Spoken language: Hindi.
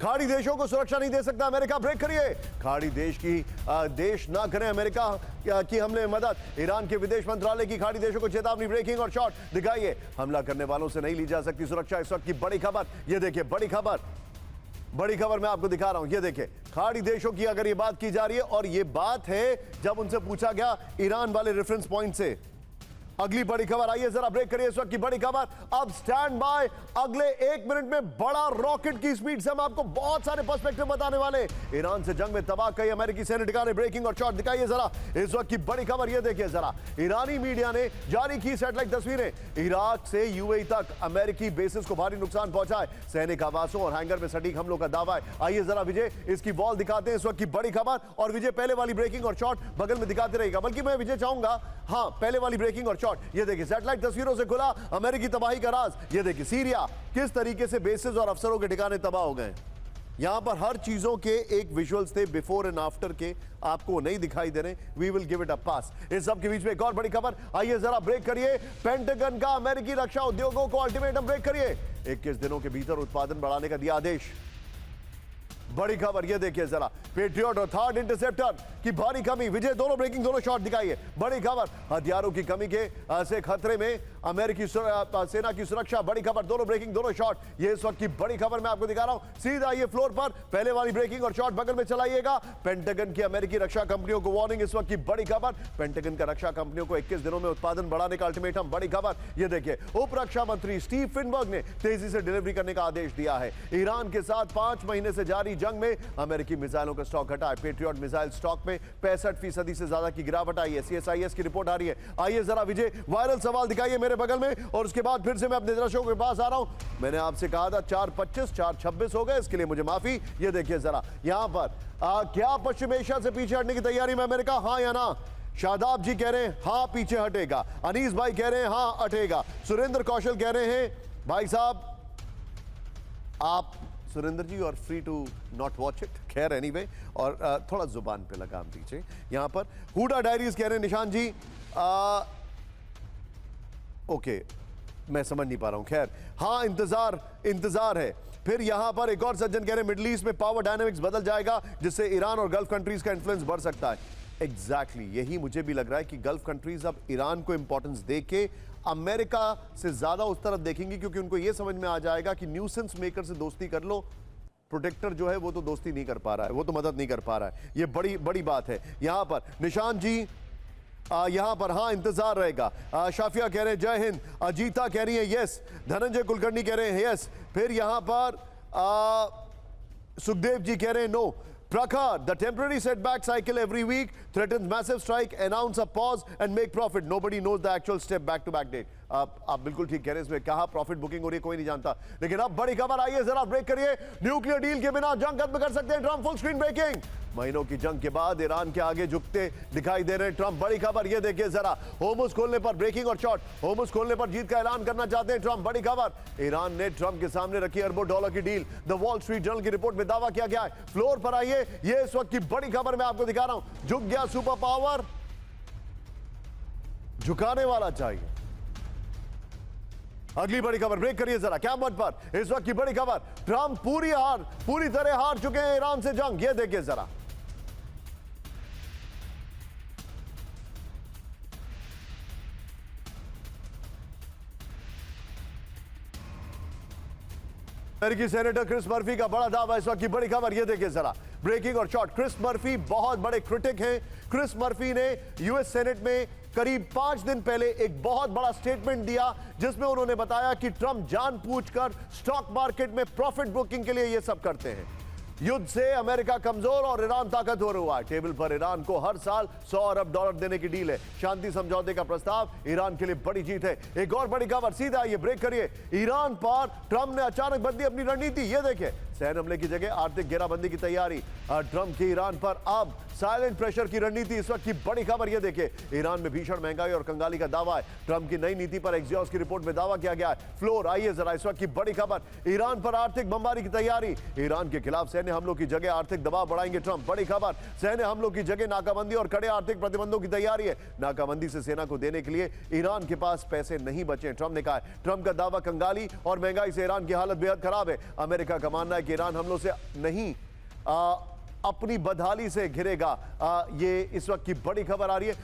खाड़ी देशों को सुरक्षा नहीं दे सकता अमेरिका, ब्रेक करिए। खाड़ी देश ना करें अमेरिका की हमले में मदद। ईरान के विदेश मंत्रालय की खाड़ी देशों को चेतावनी, ब्रेकिंग और शॉट दिखाइए। हमला करने वालों से नहीं ली जा सकती सुरक्षा, इस वक्त की बड़ी खबर। ये देखिए बड़ी खबर मैं आपको दिखा रहा हूं। ये देखिए खाड़ी देशों की अगर ये बात की जा रही है, और ये बात है जब उनसे पूछा गया ईरान वाले रेफरेंस पॉइंट से। अगली बड़ी खबर आइए जरा, ब्रेक करिए इस वक्त की बड़ी खबर। अब स्टैंड बाय, अगले 1 मिनट में बड़ा रॉकेट की स्पीड से हम आपको बहुत सारे पर्सपेक्टिव बताने वाले। ईरान से जंग में तबाह कई अमेरिकी सैन्य ठिकाने, ब्रेकिंग और शॉट दिखाइए जरा इस वक्त की बड़ी खबर। ये देखिए जरा, ईरानी मीडिया ने जारी की सैटेलाइट तस्वीरें। इराक से यूएई तक अमेरिकी बेसिस को भारी नुकसान पहुंचाए, सैनिक आवासों और हैंगर में सटीक हमलों का दावा है। आइए जरा विजय इसकी वॉल दिखाते हैं, इस वक्त की बड़ी खबर। और विजय पहले वाली ब्रेकिंग और शॉट बगल में दिखाते रहेगा, बल्कि मैं विजय चाहूंगा, हां पहले वाली ब्रेकिंग और शॉट। ये देखिए सैटेलाइट तस्वीरों से खुला अमेरिकी तबाही का राज। ये देखिए सीरिया, किस तरीके से बेसिस और अफसरों के ठिकाने तबाह हो गए। यहां पर हर चीजों के एक विजुअल्स थे, बिफोर एंड आफ्टर के, आपको नहीं दिखाई दे रहे। We will give it a pass. इस सब के बीच में एक और बड़ी खबर, आइए जरा ब्रेक करिए। पेंटागन का अमेरिकी रक्षा उद्योगों को अल्टीमेटम, ब्रेक करिए। 21 दिनों के भीतर उत्पादन बढ़ाने का दिया आदेश। बड़ी खबर ये देखिए जरा, पेट्रियट और थर्ड इंटरसेप्टर की भारी कमी। विजय दोनों ब्रेकिंग दोनों शॉट दिखाइए। बड़ी खबर, हथियारों की कमी के से खतरे में अमेरिकी सेना की सुरक्षा। बड़ी खबर, दोनों ब्रेकिंग दोनों शॉट। ये इस वक्त की बड़ी खबर मैं आपको दिखा रहा हूं। सीधा ये फ्लोर पर पहले वाली ब्रेकिंग और शॉट बगल में चलाइएगा। पेंटागन की अमेरिकी रक्षा कंपनियों को वार्निंग, इस वक्त की बड़ी खबर। पेंटागन का रक्षा कंपनियों को 21 दिनों में उत्पादन बढ़ाने का अल्टीमेटम। बड़ी खबर ये देखिए, उप रक्षा मंत्री स्टीव फिनबर्ग ने तेजी से डिलीवरी करने का आदेश दिया है। ईरान के साथ 5 महीने से जारी जंग में अमेरिकी मिसाइलों का स्टॉक घटा है। पेट्रियट मिसाइल स्टॉक में 65% से ज्यादा की गिरावट आई है। सीएसआईएस की रिपोर्ट आ रही है। आइए जरा विजय वायरल सवाल दिखाइए मेरे बगल में, और उसके बाद फिर से मैं अपने दर्शकों के पास आ रहा हूं। मैंने आपसे कहा था 4:25, 4:26 हो गए, इसके लिए मुझे माफी। ये देखिए जरा यहां पर क्या पश्चिम एशिया से पीछे हटने की तैयारी में अमेरिका, हां या ना? शादाब जी कह रहे हैं हां पीछे हटेगा। अनीस भाई कह रहे हैं हां हटेगा। सुरेंद्र कौशल कह रहे हैं भाई साहब आप, सुरेंद्र जी, और free to not watch it, खैर एनीवे, और थोड़ा जुबान पे लगाम दीजिए। यहां पर हुडा डायरीज कह रहे हैं निशान जी, ओके मैं समझ नहीं पा रहा हूं, खैर हां इंतजार है। फिर यहां पर एक और सज्जन कह रहे हैं मिडिल ईस्ट में पावर डायनामिक्स बदल जाएगा, जिससे ईरान और गल्फ कंट्रीज का इन्फ्लुएंस बढ़ सकता है। एग्जैक्टली यही मुझे भी लग रहा है कि गल्फ कंट्रीज अब ईरान को इंपॉर्टेंस देके अमेरिका से ज्यादा उस तरफ देखेंगी, क्योंकि उनको यह समझ में आ जाएगा कि न्यूसेंस मेकर से दोस्ती कर लो, प्रोटेक्टर जो है वो तो दोस्ती नहीं कर पा रहा है, वो तो मदद नहीं कर पा रहा है। ये बड़ी बात है। यहां पर निशान जी यहां पर हां इंतजार रहेगा। शाफिया कह रहे हैं जय हिंद। अजीता कह रही है यस। धनंजय कुलकर्णी कह रहे हैं यस। फिर यहां पर सुखदेव जी कह रहे हैं no. Prakhar, the temporary setback cycle every week threatens massive strike, announce a pause and make profit. Nobody knows the actual step back-to-back date. आप बिल्कुल ठीक कह रहे हैं, इसमें कहा प्रॉफिट बुकिंग हो रही है कोई नहीं जानता। लेकिन अब बड़ी खबर आई है, जरा ब्रेक करिए। न्यूक्लियर डील के बिना जंग खत्म कर सकते हैं ट्रंप, फुल स्क्रीन ब्रेकिंग। महीनों की जंग के बाद ईरान के आगे झुकते दिखाई दे रहे हैं ट्रंप। बड़ी खबर ये देखिए जरा, होर्मुज खोलने पर ब्रेकिंग और शॉट। होर्मुज खोलने पर जीत का ऐलान करना चाहते हैं ट्रंप। बड़ी खबर, ईरान ने ट्रंप के सामने रखी अरबों डॉलर की deal. The wall street journal की रिपोर्ट में दावा किया गया है। फ्लोर पर आइए, ये इस वक्त की बड़ी खबर मैं आपको दिखा रहा हूं। झुक गया सुपर पावर, झुकाने वाला चाहिए। अगली बड़ी खबर, ब्रेक करिए जरा कैमबर्ट पर। इस वक्त की बड़ी खबर, ट्रंप पूरी तरह हार चुके हैं ईरान से जंग। ये देखिए जरा, अमेरिकी सेनेटर क्रिस मर्फी का बड़ा दावा। इस वक्त की बड़ी खबर ये देखिए जरा, ब्रेकिंग और शॉट। क्रिस मर्फी बहुत बड़े क्रिटिक हैं। क्रिस मर्फी ने यूएस सेनेट में करीब 5 दिन पहले एक बहुत बड़ा स्टेटमेंट दिया, जिसमें उन्होंने बताया कि ट्रंप जानबूझकर स्टॉक मार्केट में प्रॉफिट बुकिंग के लिए यह सब करते हैं। युद्ध से अमेरिका कमजोर और ईरान ताकतवर हुआ है। टेबल पर ईरान को हर साल $100 अरब देने की डील है। शांति समझौते का प्रस्ताव ईरान के लिए बड़ी जीत है। एक और बड़ी खबर, सीधा ये ब्रेक करिए। ईरान पर ट्रंप ने अचानक बदली अपनी रणनीति। ये देखिए, सैन्य हमले की जगह आर्थिक घेराबंदी की तैयारी। ट्रंप की ईरान पर अब साइलेंट प्रेशर की रणनीति। इस वक्त की बड़ी खबर ये देखिए, ईरान में भीषण महंगाई और कंगाली का दावा है। ट्रंप की नई नीति पर एक्सियोस की रिपोर्ट में दावा किया गया है। फ्लोर आइए जरा, इस वक्त की बड़ी खबर, ईरान पर आर्थिक बमबारी की तैयारी। ईरान के खिलाफ सैन्य हमलों की जगह आर्थिक दबाव बढ़ाएंगे ट्रंप। बड़ी खबर, सैन्य हमलों की जगह नाकाबंदी और कड़े आर्थिक प्रतिबंधों की तैयारी है। नाकाबंदी से सेना को देने के लिए ईरान के पास पैसे नहीं बचे, ट्रंप ने कहा। ट्रंप का दावा, कंगाली और महंगाई से ईरान की हालत बेहद खराब है। अमेरिका का मानना है कि कि ईरान हमलों से नहीं अपनी बदहाली से घिरेगा। ये इस वक्त की बड़ी खबर आ रही है।